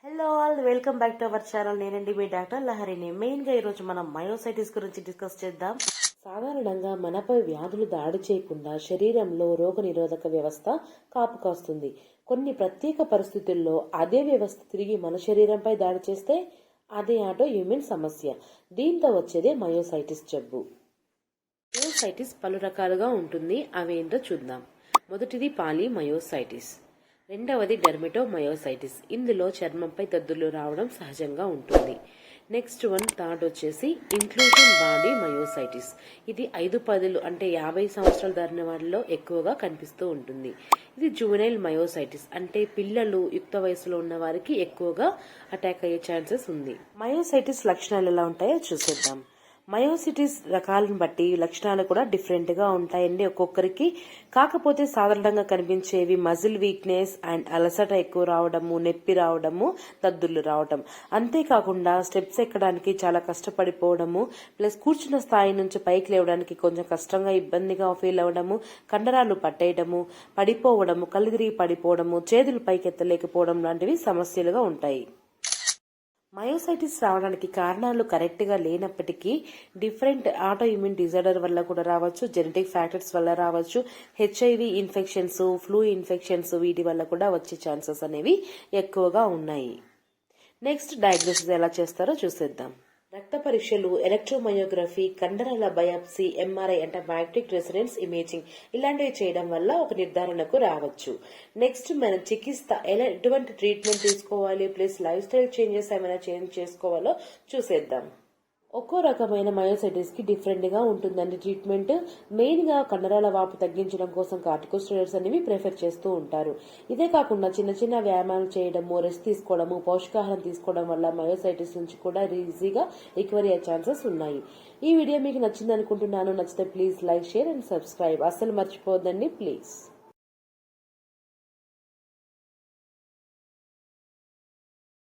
Hello all, welcome back to our channel. నేనండి మీ doctor లహరిని. మెయిన్గా ఈరోజు మనం మయోసైటిస్ గురించి డిస్కస్ చేద్దాం. సాధారణంగా మనపై వ్యాధులు దాడి చేయకుండా శరీరంలో రోగనిరోధక వ్యవస్థ కాపు కాస్తుంది. కొన్ని ప్రత్యేక పరిస్థితుల్లో అదే వ్యవస్థ తిరిగి మన శరీరంపై దాడి చేస్తే అదే ఆటో ఇమ్యూన్ సమస్య. దీంతో వచ్చేదే మయోసైటిస్ జబ్బు. మయోసైటిస్ పలు రకాలుగా ఉంటుంది. అవేంటో చూద్దాం. మొదటిది పాలిమయోసైటిస్, రెండవది డెర్మటోమయోసైటిస్. ఇందులో చర్మంపై దద్దుర్లు రావడం సహజంగా ఉంటుంది. నెక్స్ట్ థర్డ్ వచ్చేసి ఇంక్లూజన్ బాడీ మయోసైటిస్. ఇది 5-10 అంటే 50 సంవత్సరాలు దాటిన వారిలో ఎక్కువగా కనిపిస్తూ ఉంటుంది. ఇది జువెనైల్ మయోసైటిస్ అంటే పిల్లలు యుక్త వయసులో ఉన్న వారికి ఎక్కువగా అటాక్ అయ్యే ఛాన్సెస్ ఉంది. మయోసైటిస్ లక్షణాలు ఎలా ఉంటాయో చూసేద్దాం. మయోసిటిస్ రకాలను బట్టి లక్షణాలు కూడా డిఫరెంట్ గా ఉంటాయండి ఒక్కొక్కరికి. కాకపోతే సాధారణంగా కనిపించేవి మజిల్ వీక్నెస్ అండ్ అలసట ఎక్కువ రావడము, నొప్పి రావడము, దద్దుర్లు రావడం. అంతేకాకుండా స్టెప్స్ ఎక్కడానికి చాలా కష్టపడిపోవడము, ప్లస్ కూర్చున్న స్థాయి నుంచి పైకి లేవడానికి కొంచెం కష్టంగా ఇబ్బందిగా ఫీల్ అవ్వడము, కండరాలు పట్టేయడము, పడిపోవడము, కళ్ళు తిరిగి పడిపోవడము, చేతులు పైకి ఎత్తలేకపోవడం లాంటివి సమస్యలుగా ఉంటాయి. మయోసైటిస్ రావడానికి కారణాలు కరెక్ట్ గా లేనప్పటికీ డిఫరెంట్ ఆటో ఇమ్యూన్ డిజార్డర్ వల్ల కూడా రావచ్చు, జెనెటిక్ ఫ్యాక్టర్స్ వల్ల రావచ్చు, హెచ్ఐవి ఇన్ఫెక్షన్స్, ఫ్లూ ఇన్ఫెక్షన్స్ వీటి వల్ల కూడా వచ్చే ఛాన్సెస్ అనేవి ఎక్కువగా ఉన్నాయి. నెక్స్ట్ డయాగ్నోసిస్ ఎలా చేస్తారో చూసేద్దాం. రక్త పరీక్షలు, ఎలక్ట్రోమయోగ్రఫీ, కండరాల బయాప్సీ, ఎంఆర్ఐ అంటే మ్యాగ్నెటిక్ రెసొనెన్స్ ఇమేజింగ్ ఇలాంటివి చేయడం వల్ల ఒక నిర్ధారణకు రావచ్చు. నెక్స్ట్ మనం చికిత్స ఎటువంటి ట్రీట్మెంట్ తీసుకోవాలి, ప్లస్ లైఫ్ స్టైల్ చేంజెస్ ఏమైనా చేంజ్ చేసుకోవాలో చూసేద్దాం. ఒక్కో రకమైన మయోసైటిస్ కి డిఫరెంట్ గా ఉంటుందండి ట్రీట్మెంట్. మెయిన్ గా కండరాల వాపు తగ్గించడం కోసం కార్టికోస్టెరాయిడ్స్ అనేవి ప్రిఫర్ చేస్తూ ఉంటారు. ఇదే కాకుండా చిన్న చిన్న వ్యాయామాలు చేయడము, రెస్ట్ తీసుకోవడము, పౌష్టికాహారం తీసుకోవడం వల్ల మయోసైటిస్ నుంచి కూడా ఈజీగా రికవరీ అయ్యే ఛాన్సెస్ ఉన్నాయి. ఈ వీడియో మీకు నచ్చింది అనుకుంటున్నాను. నచ్చితే please like, share and subscribe. అస్సలు మర్చిపోవద్దండి ప్లీజ్.